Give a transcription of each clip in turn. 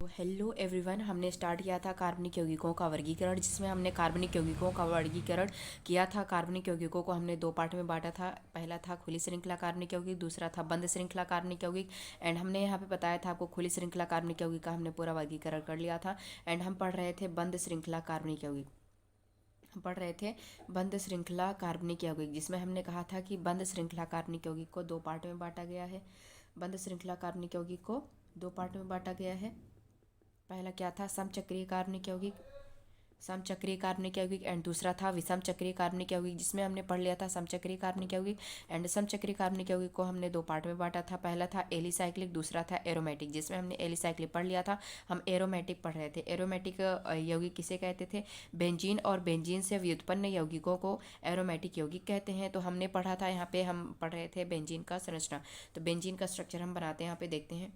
Hello everyone, हमने start किया था कार्बनिक यौगिकों का वर्गीकरण, जिसमें हमने कार्बनिक यौगिकों का वर्गीकरण किया था। कार्बनिक यौगिकों को हमने दो पार्ट में बांटा था। पहला था खुली श्रृंखला कार्बनिक यौगिक, दूसरा था बंद श्रृंखला कार्बनिक यौगिक। एंड हमने यहाँ पे बताया था आपको खुली श्रृंखला कार्बनिक यौगिक का हमने पूरा वर्गीकरण कर लिया था। एंड हम पढ़ रहे थे बंद श्रृंखला कार्बनिक यौगिक। हम पढ़ रहे थे बंद श्रृंखला कार्बनिक यौगिक, जिसमें हमने कहा था कि बंद श्रृंखला कार्बनिक यौगिक को दो पार्ट में बांटा गया है। बंद श्रृंखला कार्बनिक यौगिक को दो पार्ट में बांटा गया है। पहला क्या था? समचक्रीय कार्बनिक यौगिक, समचक्रीय कार्बनिक यौगिक। एंड दूसरा था विषम चक्रीय कार्बनिक यौगिक, जिसमें हमने पढ़ लिया था समचक्रीय कार्बनिक यौगिक। एंड समचक्रीय कार्बनिक यौगिक को हमने दो पार्ट में बांटा था। पहला था एलिसाइक्लिक, दूसरा था एरोमेटिक, जिसमें हमने एलिसाइक्लिक पढ़ लिया था। हम एरोमेटिक पढ़ रहे थे। एरोमेटिक यौगिक किसे कहते थे? बेंजीन और बेंजीन से व्युत्पन्न यौगिकों को एरोमेटिक यौगिक कहते हैं। तो हमने पढ़ा था, यहाँ पे हम पढ़ रहे थे बेंजीन का संरचना। तो बेंजीन का स्ट्रक्चर हम बनाते हैं, यहाँ पे देखते हैं।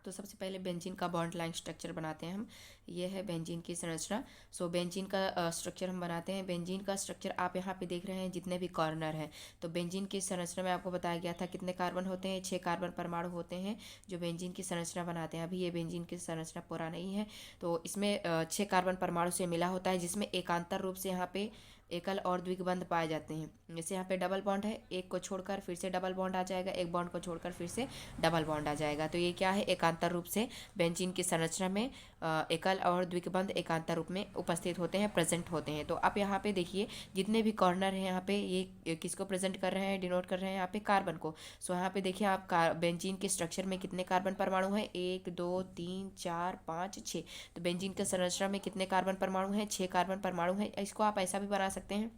तो सबसे पहले बेंजीन का बॉन्ड लाइन स्ट्रक्चर बनाते हैं हम। ये है बेंजीन की संरचना। सो बेंजीन का स्ट्रक्चर हम बनाते हैं। बेंजीन का स्ट्रक्चर आप यहाँ पे देख रहे हैं, जितने भी कॉर्नर हैं। तो बेंजीन की संरचना में आपको बताया गया था कितने कार्बन होते हैं, 6 कार्बन परमाणु होते हैं जो बेंजीन की संरचना बनाते हैं। अभी ये बेंजीन की संरचना पूरा नहीं है, तो इसमें 6 कार्बन परमाणु से मिला होता है, जिसमें एकांतर रूप से यहाँ पे एकल और द्विक बंध पाए जाते हैं। जैसे यहाँ पे डबल बॉन्ड है, एक को छोड़कर फिर से डबल बॉन्ड आ जाएगा, एक बॉन्ड को छोड़कर फिर से डबल बॉन्ड आ जाएगा। तो ये क्या है? एकांतर रूप से बेंजीन की संरचना में एकल और द्विबंध एकांतर रूप में उपस्थित होते हैं, प्रेजेंट होते हैं। तो आप यहाँ पे देखिए, जितने भी कॉर्नर हैं यहाँ पे, ये किसको प्रेजेंट कर रहे हैं, डिनोट कर रहे हैं यहाँ पे कार्बन को। सो यहाँ पे देखिए आप बेंजीन के स्ट्रक्चर में कितने कार्बन परमाणु हैं? 1 2 3 4 5 6। तो बेंजीन के संरचना में कितने कार्बन परमाणु हैं? 6 कार्बन परमाणु हैं। इसको आप ऐसा भी बना सकते हैं।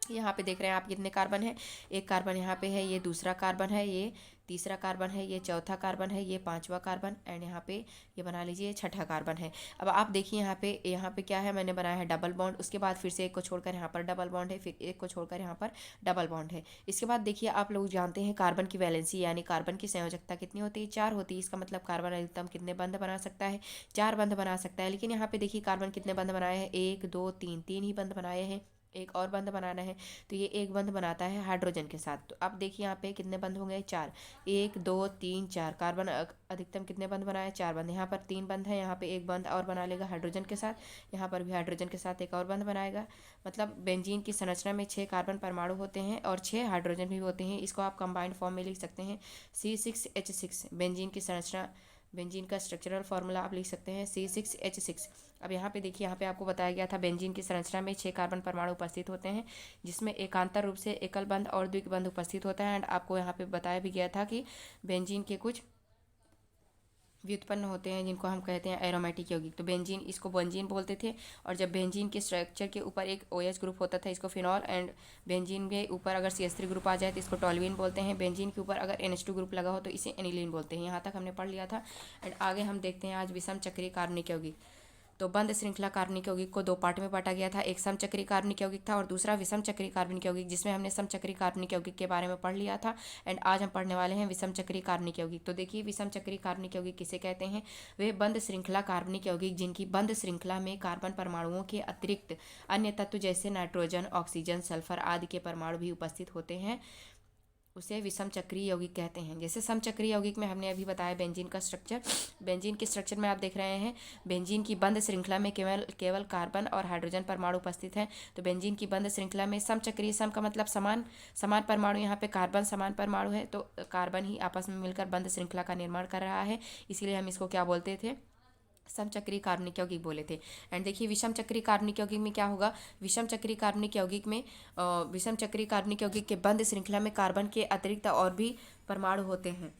यहाँ पे देख रहे हैं आप कितने कार्बन है? एक कार्बन यहाँ पे है, ये दूसरा कार्बन है, ये तीसरा कार्बन है, ये चौथा कार्बन है, ये पांचवा कार्बन। एंड यहाँ पे ये बना लीजिए छठा कार्बन है। अब आप देखिए यहाँ पे क्या है? मैंने बनाया है डबल बॉन्ड। उसके बाद फिर से एक को छोड़कर यहाँ पर डबल बॉन्ड है, फिर एक को छोड़कर यहाँ पर डबल बॉन्ड है। इसके बाद देखिए, आप लोग जानते हैं कार्बन की वैलेंसी यानी कार्बन की संयोजकता कितनी होती है? 4 होती है। इसका मतलब कार्बन अधिकतम कितने बंध बना सकता है? 4 बंध बना सकता है। लेकिन यहाँ पे देखिए कार्बन कितने बंध बनाए हैं? 1 2 3, 3 ही बंध बनाए हैं। एक और बंध बनाना है, तो ये एक बंध बनाता है हाइड्रोजन के साथ। तो अब देखिए यहाँ पे कितने बंध होंगे? 4। 1 2 3 4। कार्बन अधिकतम कितने बंध बनाए? 4 बंध। यहाँ पर 3 बंध है, यहाँ पे एक बंध और बना लेगा हाइड्रोजन के साथ। यहाँ पर भी हाइड्रोजन के साथ एक और बंध बनाएगा। मतलब बेंजीन की संरचना में 6 कार्बन परमाणु होते हैं और 6 हाइड्रोजन भी होते हैं। इसको आप कंबाइंड फॉर्म में लिख सकते हैं, C6H6। बेंजीन की संरचना, बेंजीन का स्ट्रक्चरल फार्मूला आप लिख सकते हैं C6H6। अब यहाँ पे देखिए, यहाँ पे आपको बताया गया था बेंजीन की संरचना में 6 कार्बन परमाणु उपस्थित होते हैं, जिसमें एकांतर रूप से एकल बंध और द्विक बंध उपस्थित होता है। एंड आपको यहाँ पे बताया भी गया था कि बेंजीन के कुछ व्युत्पन्न होते हैं जिनको हम कहते हैं एरोमेटिक यौगिक। तो बेंजीन, इसको बेंजीन बोलते थे। और जब बेंजीन के स्ट्रक्चर के ऊपर एक OH ग्रुप होता था, इसको फिनॉल। एंड बेंजीन के ऊपर अगर CH3 ग्रुप आ जाए तो इसको टॉल्यूइन बोलते हैं। बेंजीन के ऊपर अगर NH2 ग्रुप लगा हो तो इसे एनिलीन बोलते हैं। यहाँ तक हमने पढ़ लिया था। एंड आगे हम देखते हैं आज विषम चक्रीय कार्बनिक यौगिक। तो बंद श्रृंखला कार्बनिक यौगिक को दो पार्ट में बांटा गया था। एक समचक्रीय कार्बनिक यौगिक था और दूसरा विषम चक्रीय कार्बनिक यौगिक, जिसमें हमने समचक्रीय कार्बनिक यौगिक के बारे में पढ़ लिया था। एंड आज हम पढ़ने वाले हैं विषम चक्रीय कार्बनिक यौगिक। तो देखिए, विषम चक्रीय कार्बनिक यौगिक किसे कहते हैं? वे बंद श्रृंखला कार्बनिक यौगिक जिनकी बंद श्रृंखला में कार्बन परमाणुओं के अतिरिक्त अन्य तत्व जैसे नाइट्रोजन, ऑक्सीजन, सल्फर आदि के परमाणु भी उपस्थित होते हैं, उसे विषम चक्रीय यौगिक कहते हैं। जैसे समचक्रीय यौगिक में हमने अभी बताया बेंजीन का स्ट्रक्चर। बेंजीन के स्ट्रक्चर में आप देख रहे हैं, बेंजीन की बंद श्रृंखला में केवल कार्बन और हाइड्रोजन परमाणु उपस्थित हैं। तो बेंजीन की बंद श्रृंखला में समचक्रीय, सम का मतलब समान, समान परमाणु। यहाँ पे कार्बन समान परमाणु है, तो कार्बन ही आपस में मिलकर बंद श्रृंखला का निर्माण कर रहा है, इसीलिए हम इसको क्या बोलते थे? समचक्रीय कार्बनिक यौगिक बोले थे। एंड देखिए, विषम चक्रीय कार्बनिक यौगिक में क्या होगा? विषम चक्रीय कार्बनिक यौगिक में विषम चक्रीय कार्बनिक यौगिक के बंद श्रृंखला में कार्बन के अतिरिक्त और भी परमाणु होते हैं।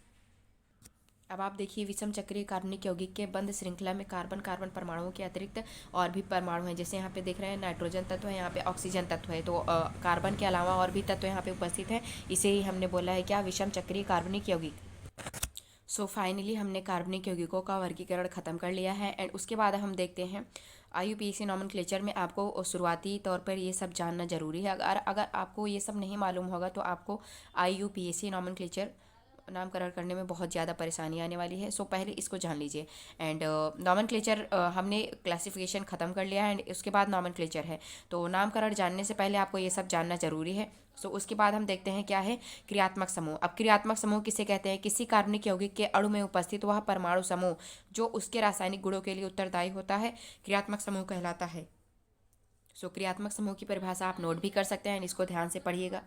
अब आप देखिए, विषम चक्रीय कार्बनिक यौगिक के बंद श्रृंखला में कार्बन परमाणुओं के अतिरिक्त और भी परमाणु हैं। जैसे यहाँ पे देख रहे हैं नाइट्रोजन तत्व है, यहाँ पे ऑक्सीजन तत्व है। तो कार्बन के अलावा और भी तत्व यहाँ पे उपस्थित हैं। इसे ही हमने बोला है क्या? विषम चक्रीय कार्बनिक यौगिक। सो फाइनली हमने कार्बनिक यौगिकों का वर्गीकरण खत्म कर लिया है। एंड उसके बाद हम देखते हैं IUPAC नॉमेनक्लेचर में आपको शुरुआती तौर पर ये सब जानना जरूरी है। अगर आपको ये सब नहीं मालूम होगा तो आपको IUPAC नॉमेनक्लेचर नामकरण करने में बहुत ज़्यादा परेशानी आने वाली है। सो पहले इसको जान लीजिए। एंड नॉमेनक्लेचर हमने क्लासिफिकेशन ख़त्म कर लिया है, एंड उसके बाद नॉमेनक्लेचर है। तो नामकरण जानने से पहले आपको ये सब जानना जरूरी है। सो उसके बाद हम देखते हैं क्या है क्रियात्मक समूह। अब क्रियात्मक समूह किसे कहते हैं? किसी कार्बनिक यौगिक के अणु में उपस्थित वह परमाणु समूह जो उसके रासायनिक गुणों के लिए उत्तरदायी होता है, क्रियात्मक समूह कहलाता है। सो क्रियात्मक समूह की परिभाषा आप नोट भी कर सकते हैं, इसको ध्यान से पढ़िएगा।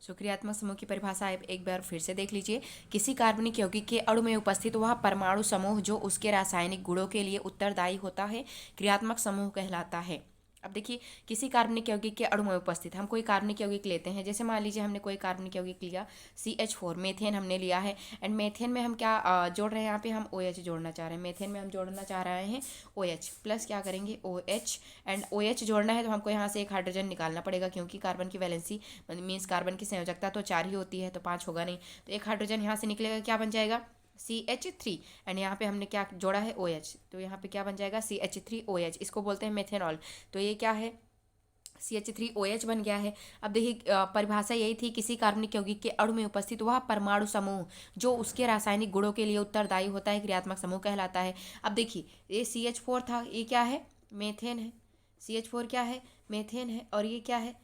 सो क्रियात्मक समूह की परिभाषा आप एक बार फिर से देख लीजिए। किसी कार्बनिक यौगिक के अणु में उपस्थित वह परमाणु समूह जो उसके रासायनिक गुणों के लिए उत्तरदायी होता है, क्रियात्मक समूह कहलाता है। अब देखिए, किसी कार्बनिक यौगिक के अणु में उपस्थित, हम कोई कार्बनिक यौगिक लेते हैं, जैसे मान लीजिए हमने कोई कार्बनिक यौगिक लिया CH4, मेथेन हमने लिया है। एंड मेथेन में हम क्या जोड़ रहे हैं? यहाँ पे हम OH जोड़ना चाह रहे हैं। मेथेन में हम जोड़ना चाह रहे हैं OH प्लस क्या करेंगे OH। एंड OH जोड़ना है तो हमको यहाँ से एक हाइड्रोजन निकालना पड़ेगा, क्योंकि कार्बन की वैलेंसी मीन्स कार्बन की संयोजकता तो 4 ही होती है, तो 5 होगा नहीं। तो एक हाइड्रोजन यहाँ से निकलेगा, क्या बन जाएगा CH3। एंड यहाँ पे हमने क्या जोड़ा है OH, तो यहाँ पे क्या बन जाएगा CH3OH। इसको बोलते हैं मेथेनॉल। तो ये क्या है CH3OH बन गया है। अब देखिए परिभाषा यही थी, किसी कार्बनिक यौगिक के अणु में उपस्थित वह परमाणु समूह जो उसके रासायनिक गुणों के लिए उत्तरदायी होता है, क्रियात्मक समूह कहलाता है। अब देखिए ये CH4 था, ये क्या है? मेथेन है। CH4 क्या है? मेथेन है। और ये क्या है?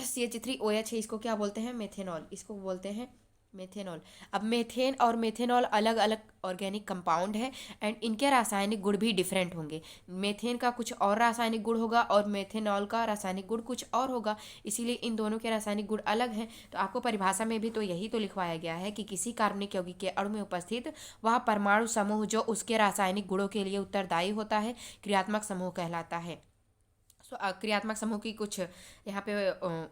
CH3OH है। इसको क्या बोलते हैं? मेथेनॉल। इसको बोलते हैं मेथेनॉल। अब मेथेन और मेथेनॉल अलग अलग ऑर्गेनिक कंपाउंड है, एंड इनके रासायनिक गुण भी डिफरेंट होंगे। मेथेन का कुछ और रासायनिक गुण होगा और मेथेनॉल का रासायनिक गुण कुछ और होगा, इसीलिए इन दोनों के रासायनिक गुण अलग हैं। तो आपको परिभाषा में भी तो यही तो लिखवाया गया है कि किसी कार्बनिक यौगिक के अणु में उपस्थित वह परमाणु समूह जो उसके रासायनिक गुणों के लिए उत्तरदायी होता है, क्रियात्मक समूह कहलाता है। सो क्रियात्मक समूह की कुछ यहाँ पे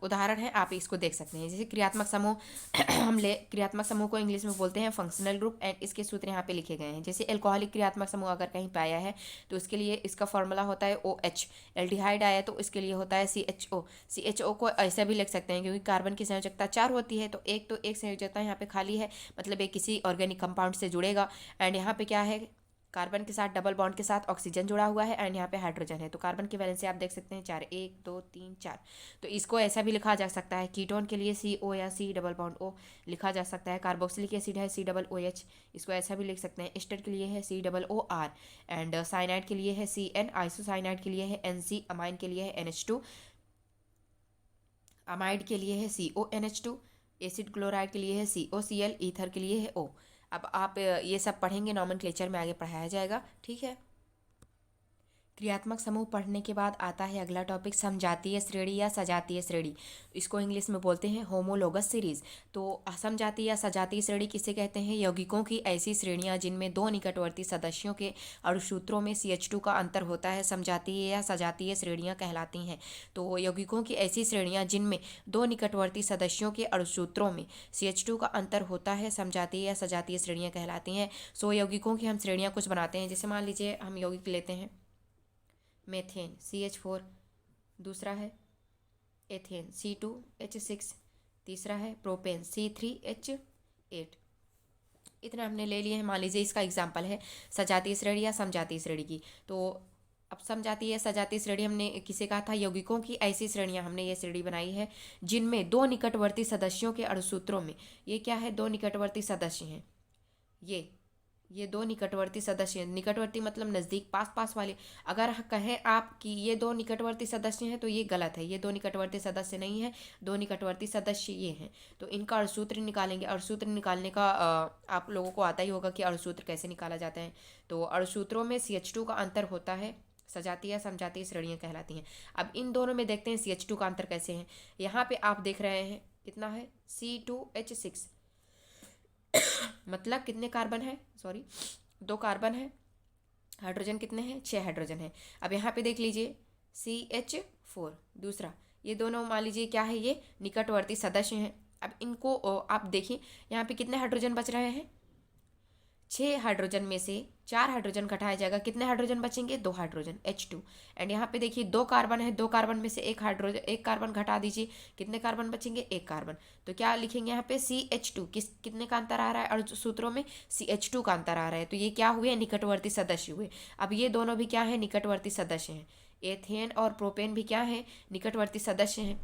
उदाहरण है, आप इसको देख सकते हैं। जैसे क्रियात्मक समूह क्रियात्मक समूह को इंग्लिश में बोलते हैं फंक्शनल ग्रुप, एंड इसके सूत्र यहाँ पे लिखे गए हैं। जैसे एल्कोहलिक क्रियात्मक समूह अगर कहीं पाया है तो उसके लिए इसका फॉर्मूला होता है OH। एल्डिहाइड आया तो इसके लिए होता है CHO को ऐसा भी लिख सकते हैं, क्योंकि कार्बन की संयोजकता 4 होती है, तो एक संयोजकता यहाँ पे खाली है, मतलब ये किसी ऑर्गेनिक कंपाउंड से जुड़ेगा। एंड यहाँ पे क्या है? कार्बन के साथ डबल बॉन्ड के साथ ऑक्सीजन जुड़ा हुआ है, एंड यहाँ पे हाइड्रोजन है। तो कार्बन की वैलेंसी आप देख सकते हैं 4, 1 2 3 4। तो इसको ऐसा भी लिखा जा सकता है, कीटोन के लिए CO या C डबल बॉन्ड O लिखा जा सकता है। कार्बोक्सिलिक एसिड है COOH, इसको ऐसा भी लिख सकते हैं। एस्टर के लिए है COOR, एंड साइनाइड के लिए है CN, आइसोसाइनाइड के लिए है NC, अमाइन के लिए है NH2, अमाइड के लिए है CONH2, एसिड क्लोराइड के लिए है COCl, ईथर के लिए है O। अब आप ये सब पढ़ेंगे, नॉमेनक्लेचर में आगे पढ़ाया जाएगा, ठीक है। क्रियात्मक समूह पढ़ने के बाद आता है अगला टॉपिक, समजातीय श्रेणी या सजातीय श्रेणी। इसको इंग्लिश में बोलते हैं होमोलोगस सीरीज। तो समजातीय या सजातीय श्रेणी किसे कहते हैं? यौगिकों की ऐसी श्रेणियां जिनमें दो निकटवर्ती सदस्यों के अणुसूत्रों में CH2 का अंतर होता है, समजातीय या सजातीय श्रेणियां कहलाती हैं। तो यौगिकों की ऐसी श्रेणियां जिनमें दो निकटवर्ती सदस्यों के अणुसूत्रों में CH2 का अंतर होता है, समजातीय या सजातीय श्रेणियां कहलाती हैं। सो यौगिकों की हम श्रेणियां कुछ बनाते हैं। जैसे मान लीजिए हम यौगिक लेते हैं मेथेन CH4, दूसरा है एथेन C2H6, तीसरा है प्रोपेन C3H8। इतना हमने ले लिए हैं। मान लीजिए इसका एग्जाम्पल है सजातीय श्रेणी या समजातीय श्रेणी की। तो अब समजातीय या सजातीय श्रेणी हमने किसे कहा था? यौगिकों की ऐसी श्रेणियां, हमने ये श्रेणी बनाई है जिनमें दो निकटवर्ती सदस्यों के अणुसूत्रों में, ये क्या है? दो निकटवर्ती सदस्य हैं। ये दो निकटवर्ती सदस्य हैं। निकटवर्ती मतलब नज़दीक, पास पास वाले। अगर कहें आप कि ये दो निकटवर्ती सदस्य हैं तो ये गलत है, ये दो निकटवर्ती सदस्य नहीं है, दो निकटवर्ती सदस्य ये हैं। तो इनका अणुसूत्र निकालेंगे। अणुसूत्र निकालने का आप लोगों को आता ही होगा कि अणुसूत्र कैसे निकाला जाता है। तो अणुसूत्रों में CH2 का अंतर होता है, सजातीय या समजातीय श्रेणियां कहलाती हैं। अब इन दोनों में देखते हैं CH2 का अंतर कैसे है। यहाँ पे आप देख रहे हैं कितना है? C2H6, मतलब कितने कार्बन है? सॉरी, 2 कार्बन है। हाइड्रोजन कितने हैं? 6 हाइड्रोजन है। अब यहाँ पे देख लीजिए CH4, दूसरा। ये दोनों मान लीजिए क्या है? ये निकटवर्ती सदस्य हैं। अब इनको आप देखिए यहाँ पे कितने हाइड्रोजन बच रहे हैं? 6 हाइड्रोजन में से 4 हाइड्रोजन घटाया जाएगा, कितने हाइड्रोजन बचेंगे? 2 हाइड्रोजन H2। एंड यहाँ पे देखिए 2 कार्बन है, 2 कार्बन में से एक कार्बन घटा दीजिए, कितने कार्बन बचेंगे? 1 कार्बन। तो क्या लिखेंगे यहाँ पे? CH2। कितने का अंतर आ रहा है अणुसूत्रों में? CH2 का अंतर आ रहा है। तो ये क्या हुए? निकटवर्ती सदस्य हुए। अब ये दोनों भी क्या है? निकटवर्ती सदस्य हैं। एथेन और प्रोपेन भी क्या है? निकटवर्ती सदस्य हैं।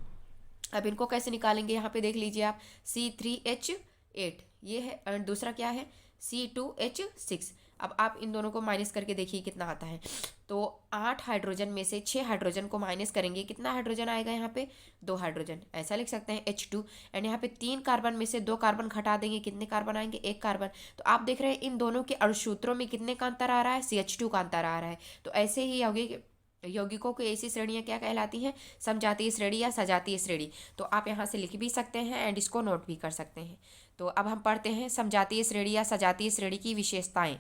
अब इनको कैसे निकालेंगे? यहाँ पे देख लीजिए आप C3H8, ये है, और दूसरा क्या है C2H6। अब आप इन दोनों को माइनस करके देखिए कितना आता है। तो 8 हाइड्रोजन में से 6 हाइड्रोजन को माइनस करेंगे, कितना हाइड्रोजन आएगा यहाँ पे 2 हाइड्रोजन, ऐसा लिख सकते हैं H2। एंड यहाँ पे 3 कार्बन में से 2 कार्बन घटा देंगे, कितने कार्बन आएंगे 1 कार्बन। तो आप देख रहे हैं इन दोनों के अणुसूत्रों में कितने का अंतर आ रहा है, CH2 का अंतर आ रहा है। तो ऐसे ही यौगिकों की ऐसी श्रेणियां क्या कहलाती हैं, समजातीय श्रेणी या सजातीय श्रेणी। तो आप यहाँ से लिख भी सकते हैं एंड इसको नोट भी कर सकते हैं। तो अब हम पढ़ते हैं समजातीय श्रेणी या सजातीय श्रेणी की विशेषताएं।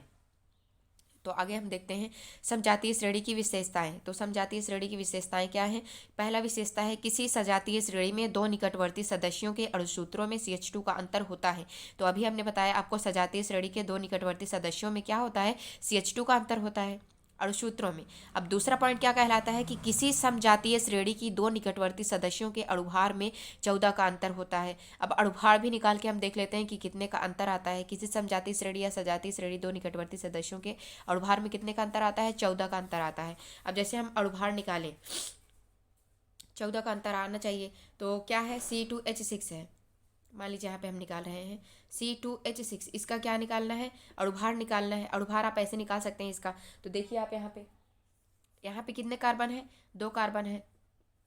तो आगे हम देखते हैं समजातीय श्रेणी की विशेषताएं। तो समजातीय श्रेणी की विशेषताएं क्या हैं। पहला विशेषता है किसी सजातीय श्रेणी में दो निकटवर्ती सदस्यों के अणुसूत्रों में CH2 का अंतर होता है। तो अभी हमने बताया आपको सजातीय श्रेणी के दो निकटवर्ती सदस्यों में क्या होता है, CH2 का अंतर होता है अणुसूत्रों में। अब दूसरा पॉइंट क्या कहलाता है कि किसी समजातीय श्रेणी की दो निकटवर्ती सदस्यों के अणुभार में 14 का अंतर होता है। अब अणुभार भी निकाल के हम देख लेते हैं कि कितने का अंतर आता है। किसी समजातीय श्रेणी या सजातीय श्रेणी दो निकटवर्ती सदस्यों के अणुभार में कितने का अंतर आता है, 14 का अंतर आता है। अब जैसे हम अणुभार निकालें, 14 का अंतर आना चाहिए, तो क्या है C2H6 है। मान लीजिए यहाँ पे हम निकाल रहे हैं C2H6, इसका क्या निकालना है, अणुभार निकालना है। अणुभार आप ऐसे निकाल सकते हैं इसका। तो देखिए आप यहाँ पे कितने कार्बन है, 2 कार्बन है।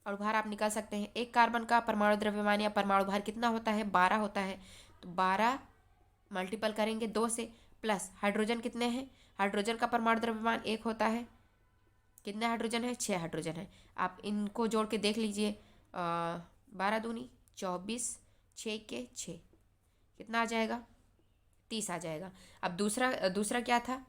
अणुभार आप निकाल सकते हैं। एक कार्बन का परमाणु द्रव्यमान या परमाणु भार कितना होता है, 12 होता है। तो 12 मल्टीपल करेंगे 2 से, प्लस हाइड्रोजन कितने हैं, हाइड्रोजन का परमाणु द्रव्यमान 1 होता है। कितने हाइड्रोजन है, 6 हाइड्रोजन है। आप इनको जोड़ के देख लीजिए, 12 दूनी 24, 6 के 6, कितना आ जाएगा, 30 आ जाएगा। अब दूसरा क्या था,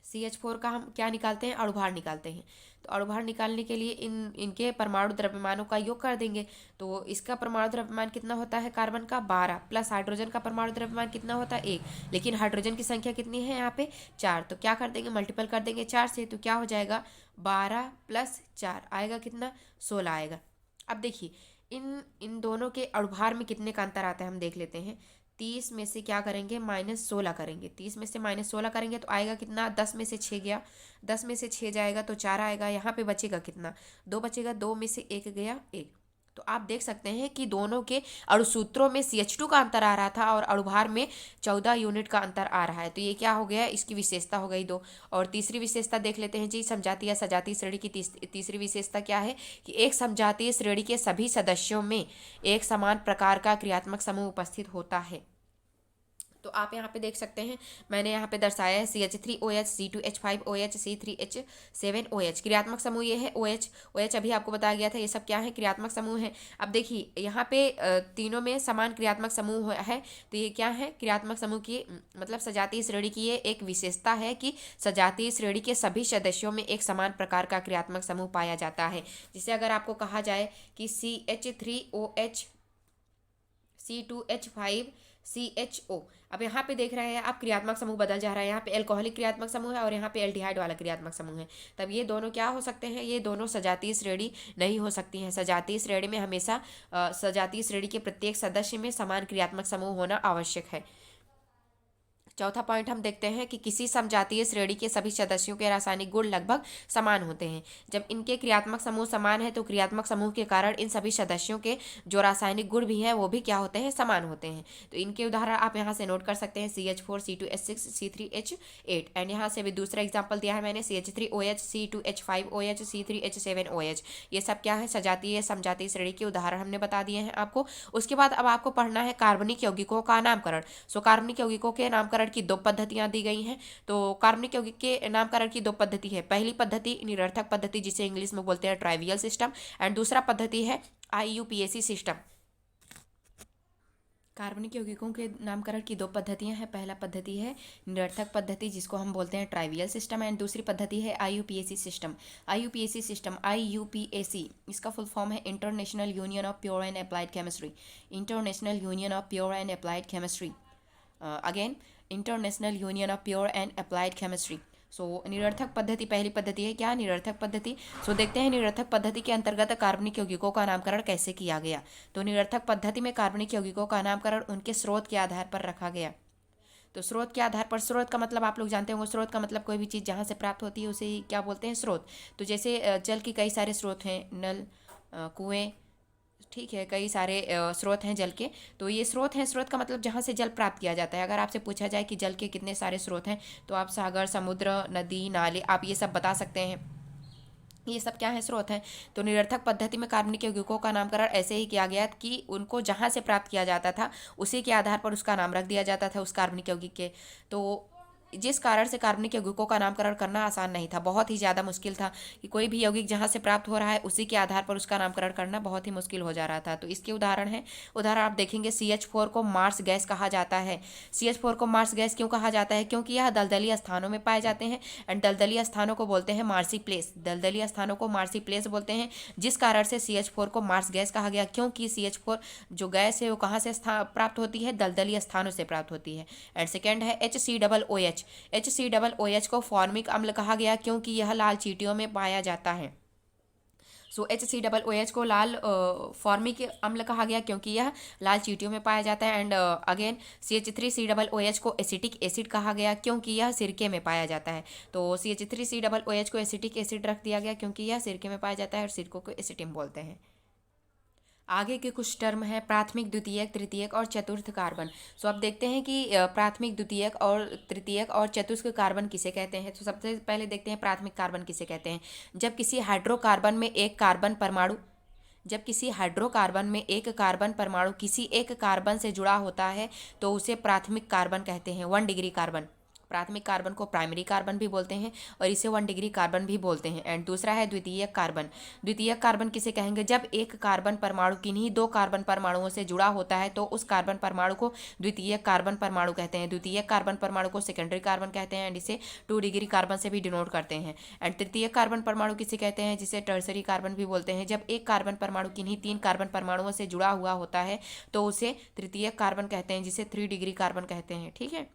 CH4 का हम क्या निकालते हैं, अणुभार निकालते हैं। तो अणुभार निकालने के लिए इनके परमाणु द्रव्यमानों का योग कर देंगे। तो इसका परमाणु द्रव्यमान कितना होता है, कार्बन का 12, प्लस हाइड्रोजन का परमाणु द्रव्यमान कितना होता है 1, लेकिन हाइड्रोजन की संख्या कितनी है यहाँ पे 4। तो क्या कर देंगे, मल्टीपल कर देंगे 4 से। तो क्या हो जाएगा, 12 + 4 आएगा कितना, 16 आएगा। अब देखिए इन दोनों के अणुभार में कितने का अंतर आता है, हम देख लेते हैं। 30 में से क्या करेंगे, -16 करेंगे। 30 में से -16 करेंगे तो आएगा कितना, 10 में से 6 गया, 10 में से 6 जाएगा तो 4 आएगा। यहाँ पे बचेगा कितना, 2 बचेगा, 2 में से 1 गया 1। तो आप देख सकते हैं कि दोनों के अणुसूत्रों में CH2 का अंतर आ रहा था और अणुभार में 14 यूनिट का अंतर आ रहा है। तो ये क्या हो गया, इसकी विशेषता हो गई 2। और तीसरी विशेषता देख लेते हैं जी, समजातीय या सजातीय श्रेणी की तीसरी विशेषता क्या है कि एक समजातीय श्रेणी के सभी सदस्यों में एक समान प्रकार का क्रियात्मक समूह उपस्थित होता है। तो आप यहाँ पे देख सकते हैं, मैंने यहाँ पे दर्शाया है CH3OH, C2H5OH, C3H7OH। क्रियात्मक समूह ये है OH अभी आपको बताया गया था, ये सब क्या है, क्रियात्मक समूह है। अब देखिए यहाँ पे तीनों में समान क्रियात्मक समूह है। तो ये क्या है, क्रियात्मक समूह की मतलब सजातीय श्रेणी की ये एक विशेषता है कि सजातीय श्रेणी के सभी सदस्यों में एक समान प्रकार का क्रियात्मक समूह पाया जाता है। जिसे अगर आपको कहा जाए कि CH3OH, C2H5, CHO। अब यहाँ पे देख रहे हैं आप क्रियात्मक समूह बदल जा रहा है। यहाँ पे एल्कोहलिक क्रियात्मक समूह है और यहाँ पे एल्डिहाइड वाला क्रियात्मक समूह है। तब ये दोनों क्या हो सकते हैं, ये दोनों सजातीय श्रेणी नहीं हो सकती हैं। सजातीय श्रेणी में हमेशा सजातीय श्रेणी के प्रत्येक सदस्य में समान क्रियात्मक समूह होना आवश्यक है। चौथा पॉइंट हम देखते हैं कि किसी समजातीय श्रेणी के सभी सदस्यों के रासायनिक गुण लगभग समान होते हैं। जब इनके क्रियात्मक समूह समान है तो क्रियात्मक समूह के कारण इन सभी सदस्यों के जो रासायनिक गुण भी हैं वो भी क्या होते हैं, समान होते हैं। तो इनके उदाहरण आप यहाँ से नोट कर सकते हैं, CH4, C2H6, C3H8। एंड यहाँ से भी दूसरा एग्जाम्पल दिया है मैंने, CH3OH, C2H5OH, C3H7OH। ये सब क्या है, सजातीय समजातीय श्रेणी के उदाहरण हमने बता दिए हैं आपको। उसके बाद अब आपको पढ़ना है कार्बनिक यौगिकों का नामकरण। सो कार्बनिक यौगिकों के नामकरण की 2 पद्धतियां दी गई हैं। तो कार्बनिक यौगिक के नामकरण की 2 पद्धति है। पहली पद्धति निरर्थक पद्धति, जिसे इंग्लिश में बोलते हैं ट्राइवियल सिस्टम, एंड दूसरा पद्धति है IUPAC सिस्टम। कार्बनिक यौगिकों के नामकरण की 2 पद्धतियां हैं। पहला पद्धति है निरर्थक पद्धति, जिसको हम बोलते हैं ट्राइवियल सिस्टम, एंड दूसरी पद्धति है IUPAC system. IUPAC system, IUPAC इसका फुल फॉर्म है international union of pure and applied chemistry. International union of pure and applied chemistry, again international union of pure and applied chemistry. So निरर्थक पद्धति पहली पद्धति है। क्या निरर्थक पद्धति, सो देखते हैं निरर्थक पद्धति के अंतर्गत कार्बनिक यौगिकों का नामकरण कैसे किया गया। तो निरर्थक पद्धति में कार्बनिक यौगिकों का नामकरण उनके स्रोत के आधार पर रखा गया। तो स्रोत के आधार पर, स्रोत का मतलब आप लोग जानते होंगे, स्रोत का मतलब कोई भी चीज़ जहाँ से प्राप्त होती है उसे क्या बोलते हैं, स्रोत। तो जैसे जल के कई सारे स्रोत हैं, नल, कुएँ, ठीक है, कई सारे स्रोत हैं जल के। तो ये स्रोत हैं, स्रोत का मतलब जहाँ से जल प्राप्त किया जाता है। अगर आपसे पूछा जाए कि जल के कितने सारे स्रोत हैं, तो आप सागर, समुद्र, नदी, नाले, आप ये सब बता सकते हैं। ये सब क्या है, स्रोत हैं। तो निरर्थक पद्धति में कार्बनिक यौगिकों का नामकरण ऐसे ही किया गया कि उनको जहाँ से प्राप्त किया जाता था उसी के आधार पर उसका नाम रख दिया जाता था उस कार्बनिक यौगिक के। तो जिस कारण से कार्बनिक यौगिकों का नामकरण करना आसान नहीं था, बहुत ही ज़्यादा मुश्किल था कि कोई भी यौगिक जहाँ से प्राप्त हो रहा है उसी के आधार पर उसका नामकरण करना बहुत ही मुश्किल हो जा रहा था। तो इसके उदाहरण है, उदाहरण आप देखेंगे, CH4 को मार्स गैस कहा जाता है। CH4 को मार्स गैस क्यों कहा जाता है? क्योंकि यह दलदली स्थानों में पाए जाते हैं एंड दलदली स्थानों को बोलते हैं मार्सी प्लेस। दलदली स्थानों को मार्सी प्लेस बोलते हैं, जिस कारण से CH4 को मार्स गैस कहा गया, क्योंकि CH4 जो गैस है वो कहाँ से प्राप्त होती है? दलदली स्थानों से प्राप्त होती है। एंड सेकेंड है HCOOH। HCOOH को फॉर्मिक अम्ल कहा गया क्योंकि यह लाल चींटियों में पाया जाता है। सो HCOOH को लाल फॉर्मिक अम्ल कहा गया क्योंकि यह लाल चींटियों में पाया जाता है। एंड अगेन CH3COOH को एसिटिक एसिड कहा गया क्योंकि यह सिरके में पाया जाता है। तो CH3COOH को एसिटिक एसिड रख दिया गया क्योंकि यह सिरके में पाया जाता है और सिरकों को एसिटिम बोलते हैं। आगे के कुछ टर्म है, प्राथमिक, द्वितीयक, तृतीयक और चतुर्थ कार्बन। सो अब देखते हैं कि प्राथमिक, द्वितीयक और तृतीयक और चतुर्थ कार्बन किसे कहते हैं। तो सबसे पहले देखते हैं प्राथमिक कार्बन किसे कहते हैं। जब किसी हाइड्रोकार्बन में एक कार्बन परमाणु जब किसी हाइड्रोकार्बन में एक कार्बन परमाणु किसी एक कार्बन से जुड़ा होता है तो उसे प्राथमिक कार्बन कहते हैं। 1 डिग्री कार्बन, प्राथमिक कार्बन को प्राइमरी कार्बन भी बोलते हैं और इसे 1 डिग्री कार्बन भी बोलते हैं। एंड दूसरा है द्वितीयक कार्बन। द्वितीयक कार्बन किसे कहेंगे? जब एक कार्बन परमाणु किन्हीं 2 कार्बन परमाणुओं से जुड़ा होता है तो उस कार्बन परमाणु को द्वितीयक कार्बन परमाणु कहते हैं। द्वितीयक कार्बन परमाणु को सेकेंडरी कार्बन कहते हैं एंड इसे 2 डिग्री कार्बन से भी डिनोट करते हैं। एंड तृतीयक कार्बन परमाणु किसे कहते हैं? जिसे टर्सरी कार्बन भी बोलते हैं। जब एक कार्बन परमाणु किन्हीं 3 कार्बन परमाणुओं से जुड़ा हुआ होता है तो उसे तृतीयक कार्बन कहते हैं, जिसे 3 डिग्री कार्बन कहते हैं। ठीक है।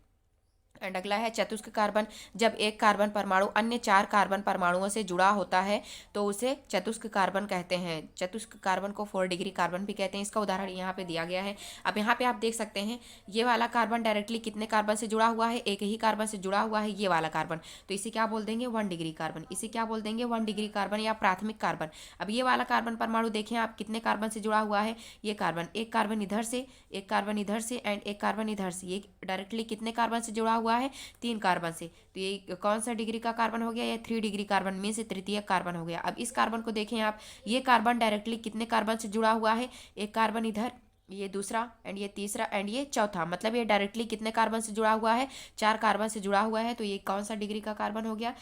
एंड अगला है चतुष्क कार्बन। जब एक कार्बन परमाणु अन्य 4 कार्बन परमाणुओं से जुड़ा होता है तो उसे चतुष्क कार्बन कहते हैं। चतुष्क कार्बन को 4 डिग्री कार्बन भी कहते हैं। इसका उदाहरण यहाँ पे दिया गया है। अब यहाँ पे आप देख सकते हैं ये वाला कार्बन डायरेक्टली कितने कार्बन से जुड़ा हुआ है? एक ही कार्बन से जुड़ा हुआ है ये वाला कार्बन, तो इसे क्या बोल देंगे? 1 डिग्री कार्बन। इसे क्या बोल देंगे? 1 डिग्री कार्बन या प्राथमिक कार्बन। अब ये वाला कार्बन परमाणु देखें आप कितने कार्बन से जुड़ा हुआ है? ये कार्बन, एक कार्बन इधर से, एक कार्बन इधर से एंड एक कार्बन इधर से। ये डायरेक्टली कितने कार्बन से जुड़ा हुआ है? 3 कार्बन से। तो ये कौन सा डिग्री का कार्बन हो गया? ये 3 डिग्री कार्बन में से तृतीय कार्बन हो गया। अब इस कार्बन को देखें आप, ये कार्बन डायरेक्टली कितने कार्बन से जुड़ा हुआ है? एक कार्बन इधर, ये दूसरा एंड ये तीसरा एंड ये चौथा, मतलब ये डायरेक्टली कितने कार्बन से जुड़ा हुआ है? 4 कार्बन से जुड़ा हुआ है। तो ये कौन सा डिग्री का कार्बन हो गया?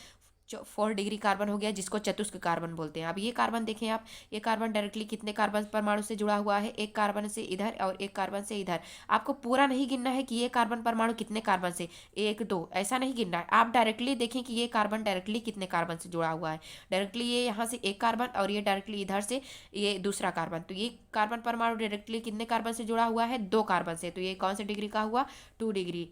4 डिग्री कार्बन हो गया, जिसको चतुष्क कार्बन बोलते हैं। अब ये कार्बन देखें आप, ये कार्बन डायरेक्टली कितने कार्बन परमाणु से जुड़ा हुआ है? एक कार्बन से इधर और एक कार्बन से इधर। आपको पूरा नहीं गिनना है कि ये कार्बन परमाणु कितने कार्बन से, 1 2 ऐसा नहीं गिनना है। आप डायरेक्टली देखें कि ये कार्बन डायरेक्टली कितने कार्बन से जुड़ा हुआ है। डायरेक्टली ये यहाँ से एक कार्बन और ये डायरेक्टली इधर से ये दूसरा कार्बन। तो ये कार्बन परमाणु डायरेक्टली कितने कार्बन से जुड़ा हुआ है? 2 कार्बन से। तो ये कौन से डिग्री का हुआ? 2 डिग्री।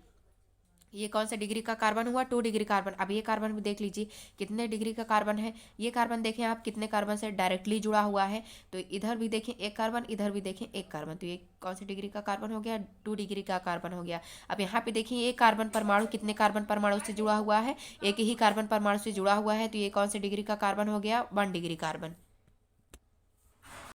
ये कौन सा डिग्री का कार्बन हुआ? 2 डिग्री कार्बन। अब ये कार्बन भी देख लीजिए कितने डिग्री का कार्बन है। ये कार्बन देखें आप कितने कार्बन से डायरेक्टली जुड़ा हुआ है। तो इधर भी देखें एक कार्बन, इधर भी देखें एक कार्बन। तो ये कौन सी डिग्री का कार्बन हो गया? 2 डिग्री का कार्बन हो गया। अब यहाँ पे देखिए ये कार्बन परमाणु कितने कार्बन परमाणु से जुड़ा हुआ है? एक ही कार्बन परमाणु से जुड़ा हुआ है। तो ये कौन से डिग्री का कार्बन हो गया? 1 डिग्री कार्बन।